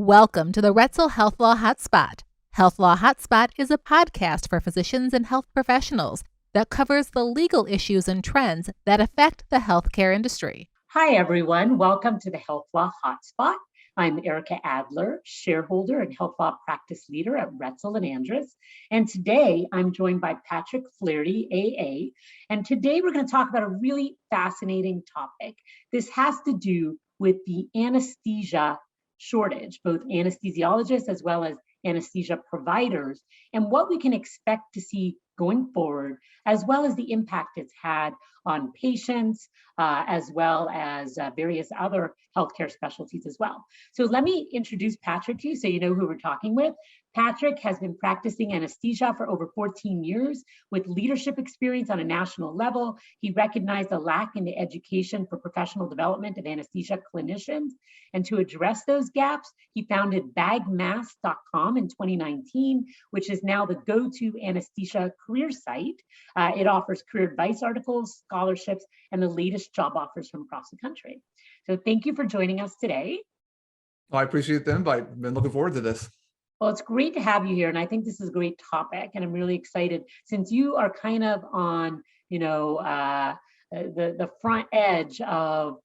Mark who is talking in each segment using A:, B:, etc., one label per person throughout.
A: Welcome to the Roetzel Health Law Hotspot. Health Law Hotspot is a podcast for physicians and health professionals that covers the legal issues and trends that affect the healthcare industry.
B: Hi, everyone. Welcome to the Health Law Hotspot. I'm Ericka Adler, shareholder and health law practice leader at Roetzel and Andrus. And today I'm joined by Patrick Flaherty, AA. And today we're going to talk about a really fascinating topic. This has to do with the anesthesia shortage, both anesthesiologists as well as anesthesia providers, and what we can expect to see going forward, as well as the impact it's had on patients, as well as various other healthcare specialties as well. So let me introduce Patrick to you so you know who we're talking with. Patrick has been practicing anesthesia for over 14 years with leadership experience on a national level. He recognized a lack in the education for professional development of anesthesia clinicians. And to address those gaps, he founded bagmass.com in 2019, which is now the go-to anesthesia career site. It offers career advice articles, scholarships, and the latest job offers from across the country. So thank you for joining us today.
C: Well, I appreciate the invite. I've been looking forward to this.
B: Well, it's great to have you here, and I think this is a great topic, and I'm really excited since you are kind of on, the front edge of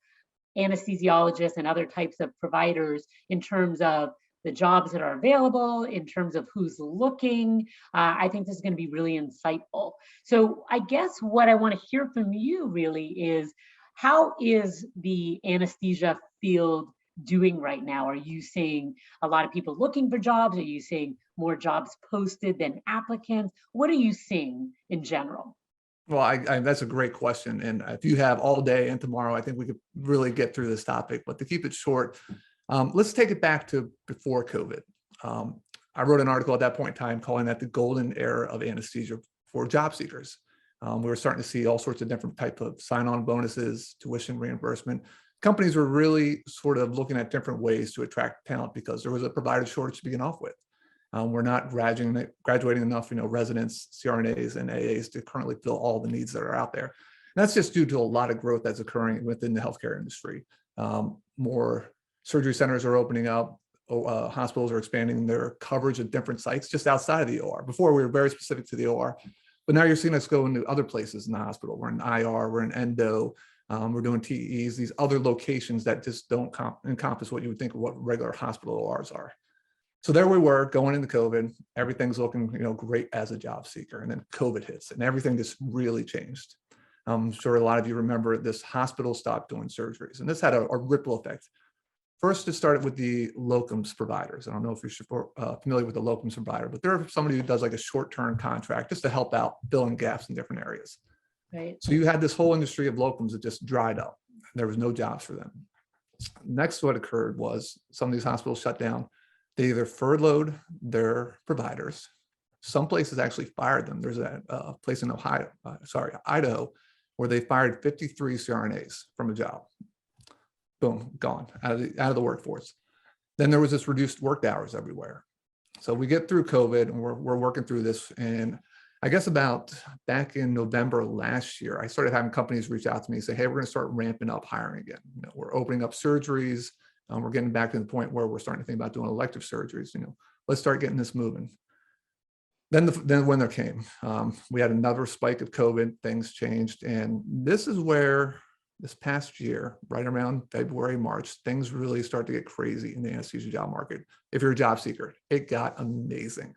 B: anesthesiologists and other types of providers in terms of the jobs that are available, in terms of who's looking. I think this is going to be really insightful. So I guess what I want to hear from you really is, how is the anesthesia field doing right now? Are you seeing a lot of people looking for jobs? Are you seeing more jobs posted than applicants? What are you seeing in general?
C: Well, that's a great question. And if you have all day and tomorrow, I think we could really get through this topic. But to keep it short, let's take it back to before COVID. I wrote an article at that point in time calling that the golden era of anesthesia for job seekers. We were starting to see all sorts of different types of sign-on bonuses, tuition reimbursement. Companies were really sort of looking at different ways to attract talent because there was a provider shortage to begin off with. We're not graduating enough, residents, CRNAs, and AAs to currently fill all the needs that are out there. And that's just due to a lot of growth that's occurring within the healthcare industry. More surgery centers are opening up. Hospitals are expanding their coverage at different sites just outside of the OR. Before, we were very specific to the OR, but now you're seeing us go into other places in the hospital. We're in IR, we're in endo, we're doing TEs, these other locations that just don't encompass what you would think of what regular hospital ORs are. So there we were going into COVID, everything's looking great as a job seeker. And then COVID hits and everything just really changed. I'm sure a lot of you remember this hospital stopped doing surgeries, and this had a ripple effect. First, it started with the locums providers. I don't know if you're familiar with the locums provider, but they're somebody who does like a short-term contract just to help out filling gaps in different areas.
B: Right.
C: So you had this whole industry of locums that just dried up. There was no jobs for them. Next, what occurred was some of these hospitals shut down. They either furloughed their providers. Some places actually fired them. There's a place in Idaho, where they fired 53 CRNAs from a job. Boom, gone, out of the workforce. Then there was this reduced work hours everywhere. So we get through COVID and we're working through this. And I guess about back in November last year, I started having companies reach out to me and say, hey, we're going to start ramping up hiring again. We're opening up surgeries. We're getting back to the point where we're starting to think about doing elective surgeries. Let's start getting this moving. Then the winter came. We had another spike of COVID. Things changed, and this is where this past year, right around February, March, things really start to get crazy in the anesthesia job market. If you're a job seeker, it got amazing.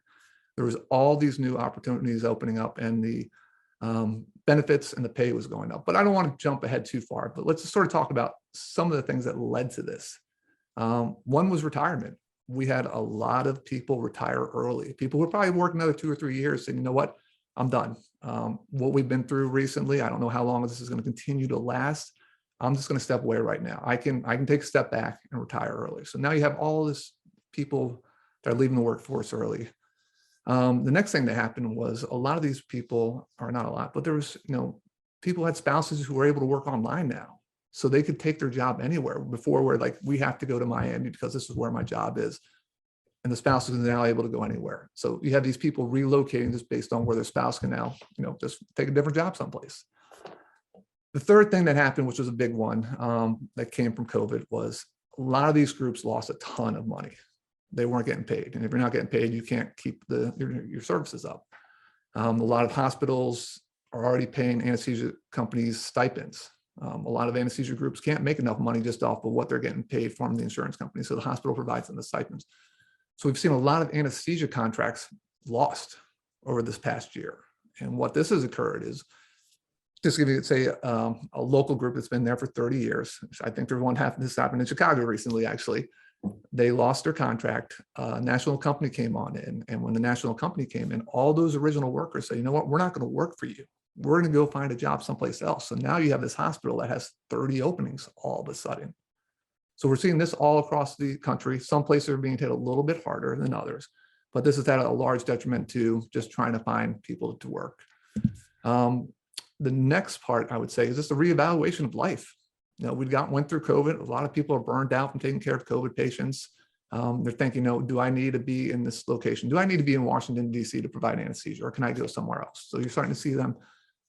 C: There was all these new opportunities opening up, and the benefits and the pay was going up. But I don't want to jump ahead too far. But let's just sort of talk about some of the things that led to this. One was retirement. We had a lot of people retire early. People who probably work another 2 or 3 years saying, you know what, I'm done. What we've been through recently, I don't know how long this is going to continue to last. I'm just going to step away right now. I can take a step back and retire early. So now you have all this people that are leaving the workforce early. The next thing that happened was a lot of these people, or not a lot, but there was, people had spouses who were able to work online now. So they could take their job anywhere. Before, where like, we have to go to Miami because this is where my job is. And the spouse is now able to go anywhere. So you have these people relocating just based on where their spouse can now, just take a different job someplace. The third thing that happened, which was a big one that came from COVID, was a lot of these groups lost a ton of money. they weren't getting paid. And if you're not getting paid, you can't keep your services up. A lot of hospitals are already paying anesthesia companies stipends. A lot of anesthesia groups can't make enough money just off of what they're getting paid from the insurance company. So the hospital provides them the stipends. So we've seen a lot of anesthesia contracts lost over this past year. And what this has occurred is, just give you, say, a local group that's been there for 30 years. I think there's one this happened in Chicago recently, actually. They lost their contract. A national company came on in. And when the national company came in, all those original workers said, you know what, we're not going to work for you. We're going to go find a job someplace else. So now you have this hospital that has 30 openings all of a sudden. So we're seeing this all across the country. Some places are being hit a little bit harder than others, but this has had a large detriment to just trying to find people to work. The next part, I would say, is just a reevaluation of life. You know, went through COVID. A lot of people are burned out from taking care of COVID patients. They're thinking, no, do I need to be in this location? Do I need to be in Washington, D.C. to provide anesthesia, or can I go somewhere else? So you're starting to see them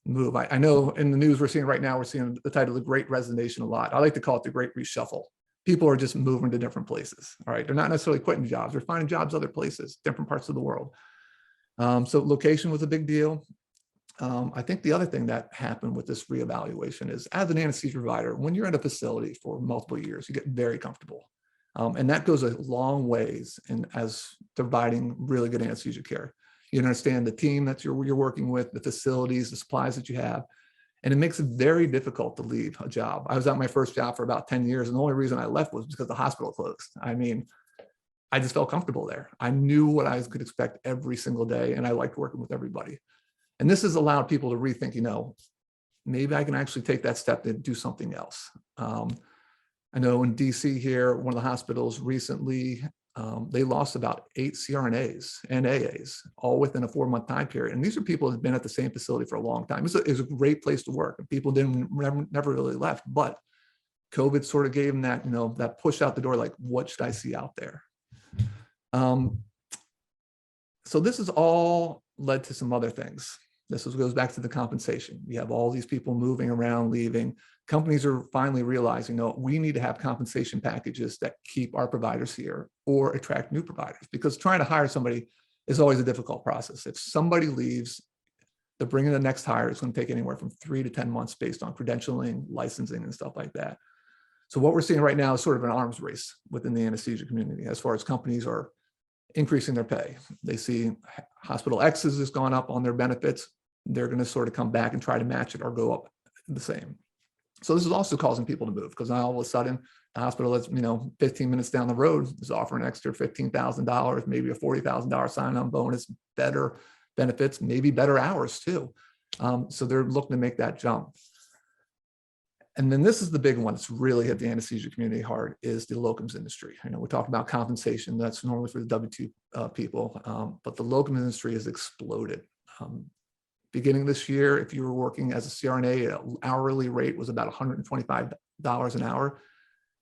C: move. I know in the news we're seeing right now, we're seeing the title, The Great Resignation, a lot. I like to call it the Great Reshuffle. People are just moving to different places. All right. They're not necessarily quitting jobs. They're finding jobs other places, different parts of the world. So location was a big deal. I think the other thing that happened with this reevaluation is, as an anesthesia provider, when you're at a facility for multiple years, you get very comfortable. And that goes a long ways in as providing really good anesthesia care. You understand the team that you're working with, the facilities, the supplies that you have, and it makes it very difficult to leave a job. I was at my first job for about 10 years, and the only reason I left was because the hospital closed. I mean, I just felt comfortable there. I knew what I could expect every single day, and I liked working with everybody. And this has allowed people to rethink, you know, maybe I can actually take that step to do something else. I know in DC here, one of the hospitals recently, they lost about 8 CRNAs and AAs, all within a 4-month time period. And these are people who've been at the same facility for a long time. It's a great place to work, and people never really left. But COVID sort of gave them that, you know, that push out the door, like, what should I see out there? So this has all led to some other things. This goes back to the compensation. You have all these people moving around, leaving. Companies are finally realizing, no, we need to have compensation packages that keep our providers here or attract new providers, because trying to hire somebody is always a difficult process. If somebody leaves, the bringing the next hire is going to take anywhere from 3 to 10 months based on credentialing, licensing, and stuff like that. So what we're seeing right now is sort of an arms race within the anesthesia community as far as companies are increasing their pay. They see Hospital X's has gone up on their benefits. They're going to sort of come back and try to match it or go up the same. So this is also causing people to move, because now all of a sudden the hospital that's, you know, 15 minutes down the road is offering an extra $15,000, maybe a $40,000 sign-on bonus, better benefits, maybe better hours too. So they're looking to make that jump. And then this is the big one that's really hit the anesthesia community hard, is the locums industry. You know, we talk about compensation. That's normally for the W-2 people, but the locums industry has exploded. Beginning this year, if you were working as a CRNA, hourly rate was about $125 an hour.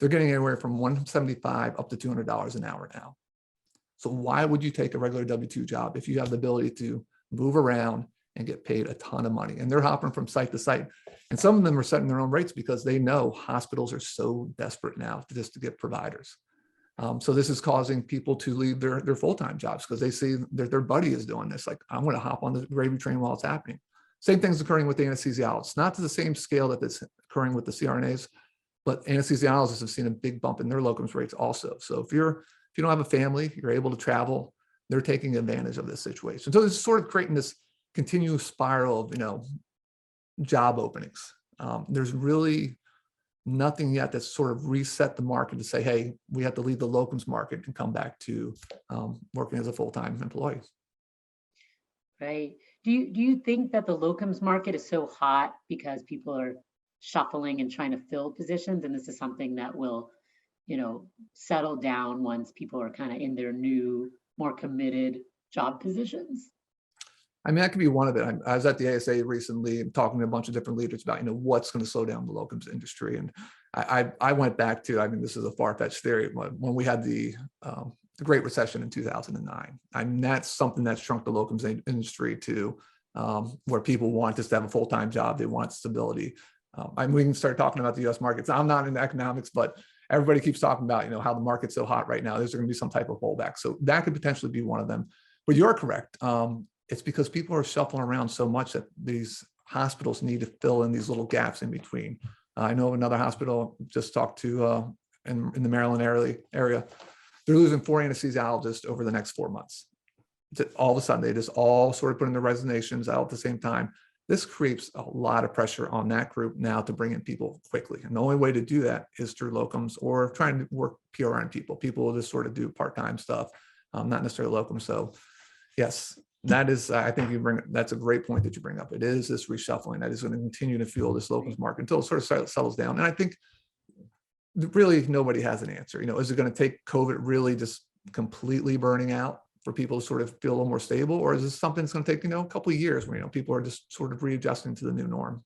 C: They're getting anywhere from $175 up to $200 an hour now. So why would you take a regular W-2 job if you have the ability to move around and get paid a ton of money? And they're hopping from site to site. And some of them are setting their own rates because they know hospitals are so desperate now to get providers. So this is causing people to leave their full-time jobs because they see their buddy is doing this. Like, I'm going to hop on the gravy train while it's happening. Same thing's occurring with the anesthesiologists, not to the same scale that it's occurring with the CRNAs, but anesthesiologists have seen a big bump in their locums rates also. So if you don't have a family, you're able to travel, they're taking advantage of this situation. So it's sort of creating this continuous spiral of, you know, job openings. There's really nothing yet that's sort of reset the market to say, hey, we have to leave the locums market and come back to working as a full-time employee.
B: Right. Do you think that the locums market is so hot because people are shuffling and trying to fill positions, and this is something that will, you know, settle down once people are kind of in their new, more committed job positions?
C: I mean, that could be one of it. I was at the ASA recently and talking to a bunch of different leaders about, you know, what's going to slow down the locums industry. And I went back to, I mean, this is a far-fetched theory, when we had the Great Recession in 2009. I mean, that's something that shrunk the locums industry to where people want just to have a full-time job. They want stability. I mean, we can start talking about the U.S. markets. I'm not in economics, but everybody keeps talking about, how the market's so hot right now. There's going to be some type of pullback. So that could potentially be one of them. But you're correct. It's because people are shuffling around so much that these hospitals need to fill in these little gaps in between. I know of another hospital just talked to in the Maryland area. They're losing 4 anesthesiologists over the next 4 months. All of a sudden, they just all sort of put in their resignations out at the same time. This creates a lot of pressure on that group now to bring in people quickly. And the only way to do that is through locums or trying to work PRN people. People will just sort of do part-time stuff, not necessarily locums. So yes, that is, I think that's a great point that you bring up. It is this reshuffling that is going to continue to fuel this locums market until it sort of settles down. And I think really nobody has an answer. Is it going to take COVID really just completely burning out for people to sort of feel a little more stable, or is this something that's going to take, a couple of years where, people are just sort of readjusting to the new norm?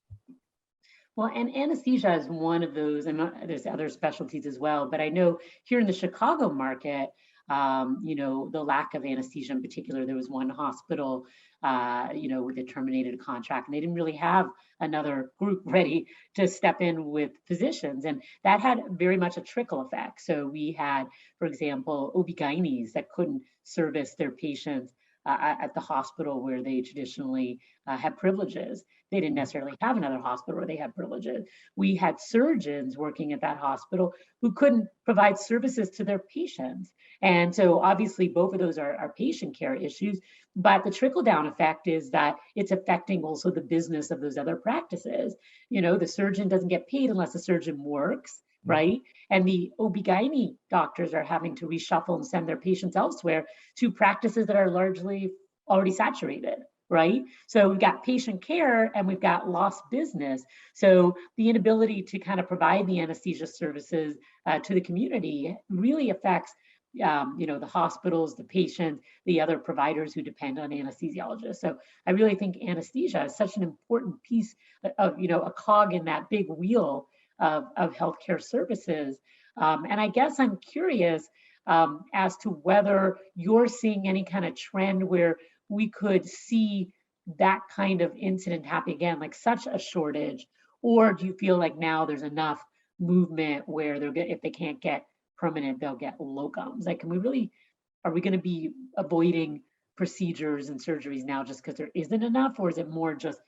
B: Well, and anesthesia is one of those, and there's other specialties as well, but I know here in the Chicago market, the lack of anesthesia in particular, there was one hospital, that terminated a contract, and they didn't really have another group ready to step in with physicians. And that had very much a trickle effect. So we had, for example, OB-GYNs that couldn't service their patients at the hospital where they traditionally had privileges. They didn't necessarily have another hospital where they had privileges. We had surgeons working at that hospital who couldn't provide services to their patients. And so obviously both of those are patient care issues, but the trickle down effect is that it's affecting also the business of those other practices. The surgeon doesn't get paid unless the surgeon works, right? And the OB-GYN doctors are having to reshuffle and send their patients elsewhere to practices that are largely already saturated, right? So we've got patient care and we've got lost business. So the inability to kind of provide the anesthesia services to the community really affects the hospitals, the patients, the other providers who depend on anesthesiologists. So I really think anesthesia is such an important piece of, a cog in that big wheel of healthcare services. And I guess I'm curious as to whether you're seeing any kind of trend where we could see that kind of incident happen again, like such a shortage, or do you feel like now there's enough movement where if they can't get permanent, they'll get locums? Like, are we going to be avoiding procedures and surgeries now just because there isn't enough, or is it more just,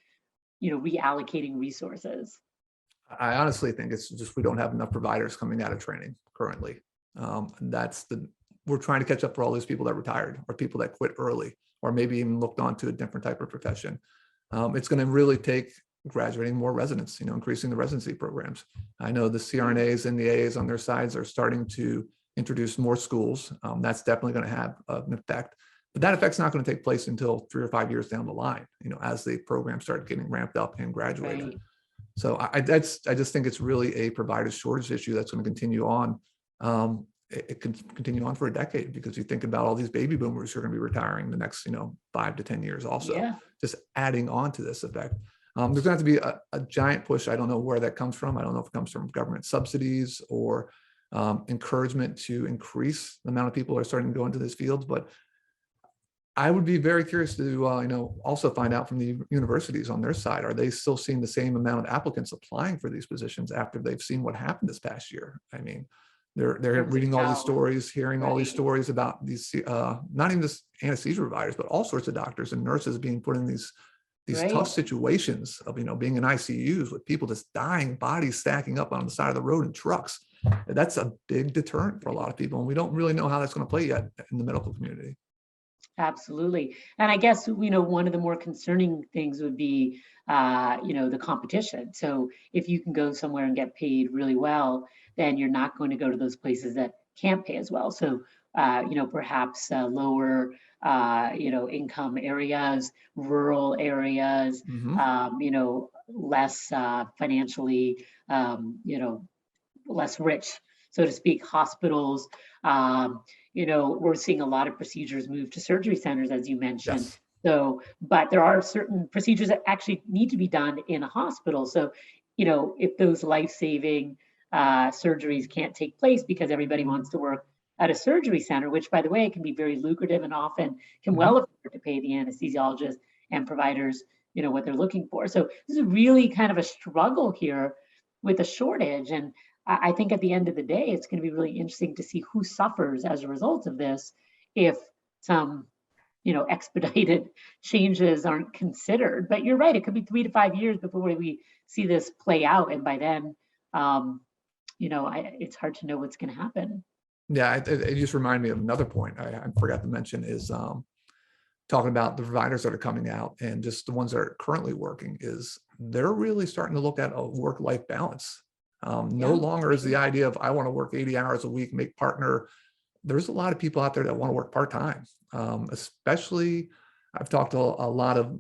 B: reallocating resources?
C: I honestly think it's just we don't have enough providers coming out of training currently. We're trying to catch up for all those people that retired or people that quit early or maybe even looked on to a different type of profession. It's going to really take graduating more residents, increasing the residency programs. I know the CRNAs and the AAs on their sides are starting to introduce more schools. That's definitely going to have an effect. But that effect's not going to take place until 3 or 5 years down the line, as the programs start getting ramped up and graduated.
B: Right.
C: So I just think it's really a provider shortage issue that's going to continue on. It can continue on for a decade because you think about all these baby boomers who are going to be retiring the next 5 to 10 years also, just adding on to this effect. There's going to have to be a giant push. I don't know where that comes from. I don't know if it comes from government subsidies or encouragement to increase the amount of people who are starting to go into this field. But I would be very curious to also find out from the universities on their side, are they still seeing the same amount of applicants applying for these positions after they've seen what happened this past year? I mean, they're reading all these stories, hearing all these stories about these, not even just anesthesia providers, but all sorts of doctors and nurses being put in these tough situations of, being in ICUs with people just dying, bodies stacking up on the side of the road in trucks. That's a big deterrent for a lot of people. And we don't really know how that's going to play yet in the medical community.
B: Absolutely. And I guess, one of the more concerning things would be, the competition. So if you can go somewhere and get paid really well, then you're not going to go to those places that can't pay as well. So, perhaps lower, income areas, rural areas, less financially, less rich, so to speak, hospitals. We're seeing a lot of procedures move to surgery centers, as you mentioned.
C: Yes.
B: So, but there are certain procedures that actually need to be done in a hospital. So, if those life-saving surgeries can't take place because everybody wants to work at a surgery center, which, by the way, can be very lucrative and often can well afford to pay the anesthesiologists and providers, what they're looking for. So this is really kind of a struggle here with a shortage. And I think at the end of the day, it's going to be really interesting to see who suffers as a result of this if some expedited changes aren't considered. But you're right, it could be 3 to 5 years before we see this play out. And by then, it's hard to know what's going to happen.
C: Yeah, it just reminded me of another point I forgot to mention is talking about the providers that are coming out and just the ones that are currently working is they're really starting to look at a work-life balance. No longer is the idea of I want to work 80 hours a week, make partner. There's a lot of people out there that want to work part-time, especially I've talked to a lot of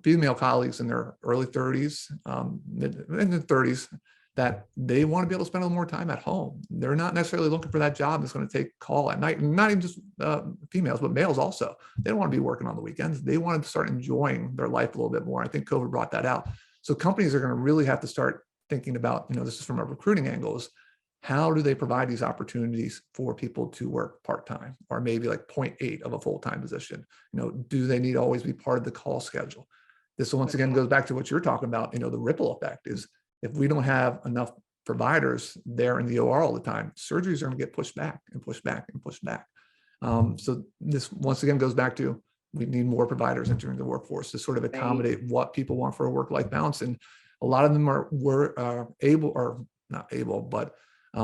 C: female colleagues in their early 30s, in their 30s, that they want to be able to spend a little more time at home. They're not necessarily looking for that job that's going to take call at night, and not even just females, but males also. They don't want to be working on the weekends. They want to start enjoying their life a little bit more. I think COVID brought that out. So companies are going to really have to start thinking about, this is from a recruiting angle, is how do they provide these opportunities for people to work part-time or maybe like 0.8 of a full-time position? Do they need to always be part of the call schedule? This once again goes back to what you're talking about, the ripple effect is if we don't have enough providers there in the OR all the time, surgeries are going to get pushed back and pushed back and pushed back. So this once again goes back to we need more providers entering the workforce to sort of accommodate what people want for a work-life balance. And a lot of them were able or not able, but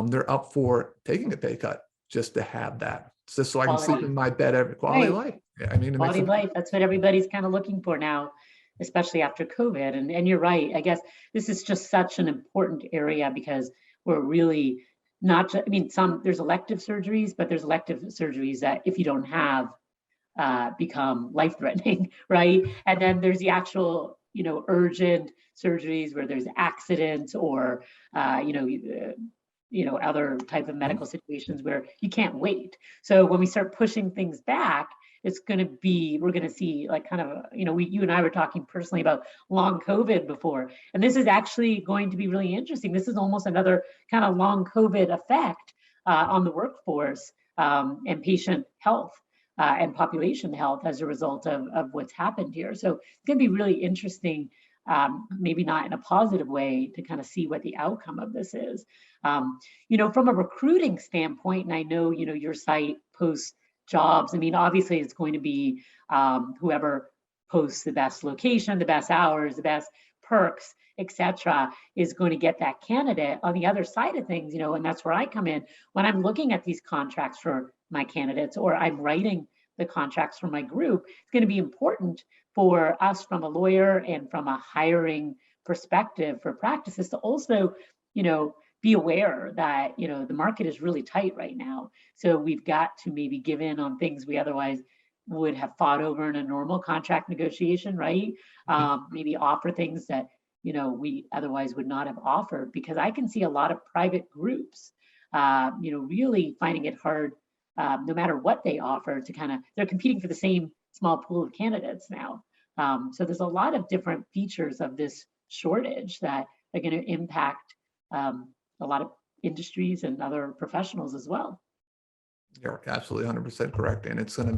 C: they're up for taking a pay cut just to have that, just so I can sleep in my bed every quality of life. I mean,
B: quality of life. That's what everybody's kind of looking for now, especially after COVID. And you're right. I guess this is just such an important area because we're really not just, there's elective surgeries, but there's elective surgeries that if you don't have, become life-threatening, right? And then there's the actual, urgent surgeries where there's accidents or, other type of medical situations where you can't wait. So when we start pushing things back, we're going to see like kind of, you and I were talking personally about long COVID before, and this is actually going to be really interesting. This is almost another kind of long COVID effect on the workforce and patient health and population health as a result of what's happened here. So it's going to be really interesting, maybe not in a positive way, to kind of see what the outcome of this is. From a recruiting standpoint, and I know, your site posts jobs. Obviously it's going to be whoever posts the best location, the best hours, the best perks, etc., is going to get that candidate. On the other side of things, and that's where I come in, when I'm looking at these contracts for my candidates or I'm writing the contracts for my group, it's going to be important for us from a lawyer and from a hiring perspective for practices to also, be aware that, the market is really tight right now. So we've got to maybe give in on things we otherwise would have fought over in a normal contract negotiation, right? Maybe offer things that, we otherwise would not have offered, because I can see a lot of private groups, really finding it hard, no matter what they offer, to they're competing for the same small pool of candidates now. So there's a lot of different features of this shortage that are going to impact a lot of industries and other professionals as well.
C: You're absolutely 100% correct. And it's going to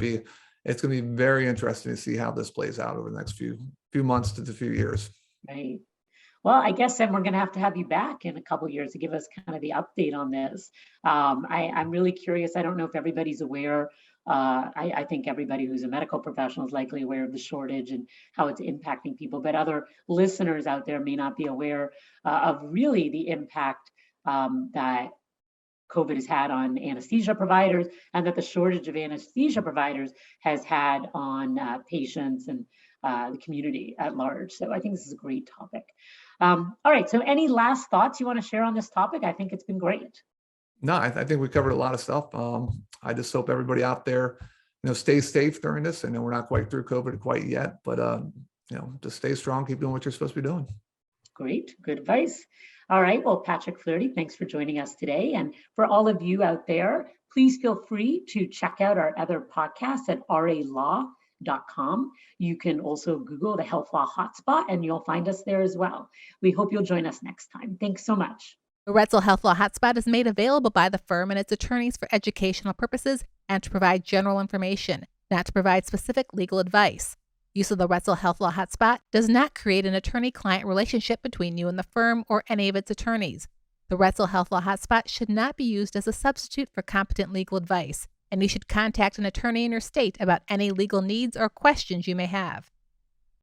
C: be very interesting to see how this plays out over the next few months to the few years.
B: Right. Well, I guess then we're going to have you back in a couple of years to give us kind of the update on this. I'm really curious. I don't know if everybody's aware. I think everybody who's a medical professional is likely aware of the shortage and how it's impacting people, but other listeners out there may not be aware of really the impact that COVID has had on anesthesia providers, and that the shortage of anesthesia providers has had on patients and the community at large. So I think this is a great topic. All right, so any last thoughts you want to share on this topic? I think it's been great.
C: No, I think we covered a lot of stuff. I just hope everybody out there, stay safe during this. I know we're not quite through COVID quite yet, but just stay strong, keep doing what you're supposed to be doing. Great,
B: good advice. All right, well, Patrick Flaherty, thanks for joining us today. And for all of you out there, please feel free to check out our other podcasts at ralaw.com. You can also Google the Health Law Hotspot and you'll find us there as well. We hope you'll join us next time. Thanks so much.
A: The Roetzel Health Law Hotspot is made available by the firm and its attorneys for educational purposes and to provide general information, not to provide specific legal advice. Use of the Roetzel Health Law Hotspot does not create an attorney-client relationship between you and the firm or any of its attorneys. The The Roetzel Health Law Hotspot should not be used as a substitute for competent legal advice, and you should contact an attorney in your state about any legal needs or questions you may have.